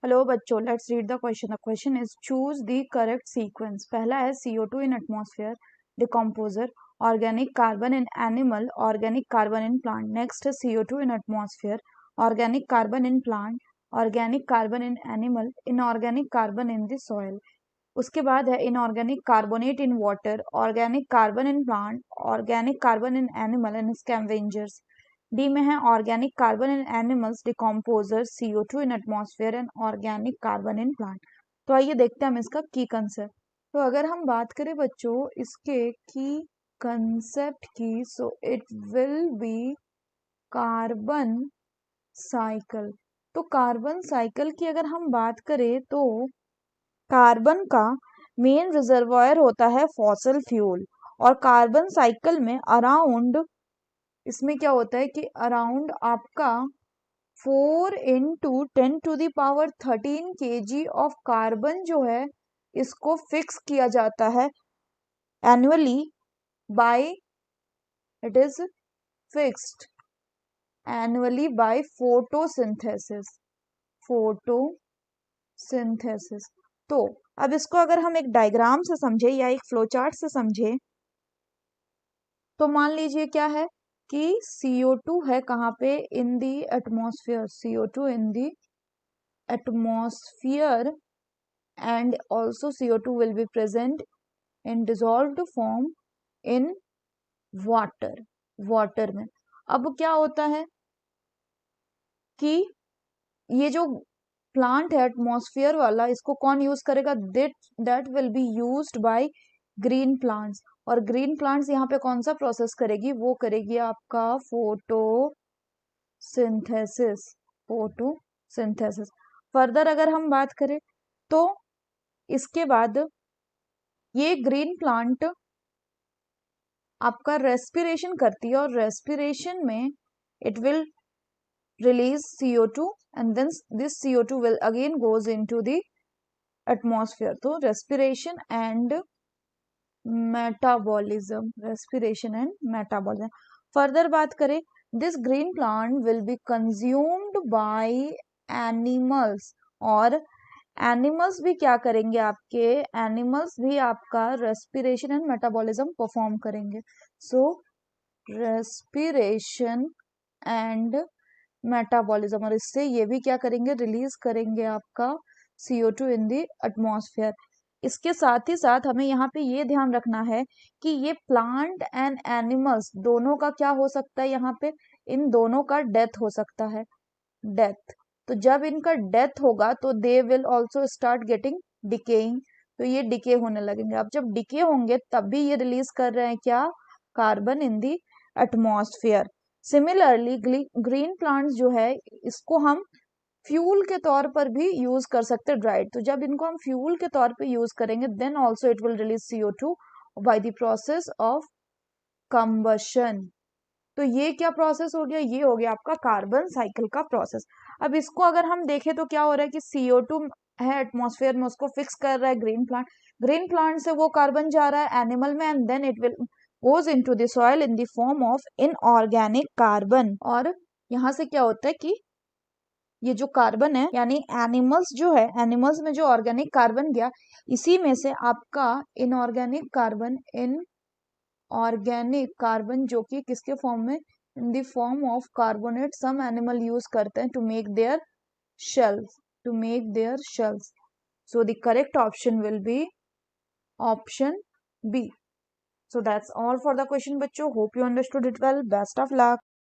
Hello बच्चों, let's read the question. The question is choose the correct sequence. पहला है CO2 in atmosphere, decomposer, organic carbon in animal, organic carbon in plant. Next है CO2 in atmosphere, organic carbon in plant, organic carbon in animal, inorganic carbon in the soil. उसके बाद है inorganic carbonate in water, organic carbon in plant, organic carbon in animal and scavengers. D में है organic carbon in animals, decomposer, CO2 in atmosphere and organic carbon in plant. तो आइए देखते हैं हम इसका की कंसेप्ट. तो अगर हम बात करें बच्चों इसके की कंसेप्ट की, so it will be carbon cycle. तो कार्बन साइकिल की अगर हम बात करें तो कार्बन का मेन रिजर्वायर होता है फॉसिल फ्यूल, और कार्बन साइकिल में अराउंड, इसमें क्या होता है कि अराउंड आपका 4 इंटू 10⁻13 kg ऑफ कार्बन जो है इसको फिक्स किया जाता है annually by, it is fixed annually by photosynthesis. Photosynthesis. तो अब इसको अगर हम एक डायग्राम से समझे या एक फ्लोचार्ट से समझे तो मान लीजिए क्या है कि CO2 है कहाँ पे, in the atmosphere. CO2 in the atmosphere and also CO2 will be present in dissolved form in water में. अब क्या होता है कि ये जो प्लांट है एटमॉस्फेयर वाला, इसको कौन यूज करेगा, that will be used by green plants. और ग्रीन प्लांट्स यहाँ पे कौन सा प्रोसेस करेगी, वो करेगी आपका फोटोसिंथेसिस. फर्दर अगर हम बात करें तो इसके बाद ये ग्रीन प्लांट आपका रेस्पिरेशन करती है, और रेस्पिरेशन में it will release CO2 and then this CO2 will again goes into the atmosphere. तो respiration and metabolism. फर्दर बात करें, this green plant will be consumed by animals, और एनिमल्स भी क्या करेंगे, आपके एनिमल्स भी आपका रेस्पिरेशन एंड मेटाबॉलिज्म परफॉर्म करेंगे. सो रेस्पिरेशन एंड मेटाबॉलिज्म, और इससे ये भी क्या करेंगे, रिलीज करेंगे आपका CO2 इन दी एटमॉस्फेयर. इसके साथ ही साथ हमें यहाँ पे ये ध्यान रखना है कि ये प्लांट एंड एनिमल्स दोनों का क्या हो सकता है, यहाँ पे इन दोनों का डेथ हो सकता है, डेथ. तो जब इनका डेथ होगा तो they will also start getting decaying, तो ये डिके होने लगेंगे. अब जब डिके होंगे तब भी ये रिलीज कर रहे हैं क्या, carbon in the atmosphere. Similarly green plants जो है इसको हम फ्यूल के तौर पर भी यूज कर सकते हैं ड्राइड. तो जब इनको हम फ्यूल के तौर पे यूज करेंगे then also it will release CO2 by the process of combustion. तो ये क्या प्रोसेस हो गया, ये हो गया आपका कार्बन साइकिल का प्रोसेस. अब इसको अगर हम देखें तो क्या हो रहा है कि CO2 है एटमॉस्फेयर में, उसको फिक्स कर रहा है ग्रीन प्लांट से वो कार्बन जा रहा है एनिमल में, and then it will goes into the soil in the form of inorganic carbon. और यहाँ से क्या होता है कि ये जो कार्बन है यानी एनिमल्स जो है, एनिमल्स में जो ऑर्गेनिक कार्बन गया, इसी में से आपका इनऑर्गेनिक कार्बन जो कि किसके फॉर्म में, in the form of carbonate, some animal use करते हैं to make their shells. So the correct option will be option B. So that's all for the question बच्चों. Hope you understood it well. Best of luck.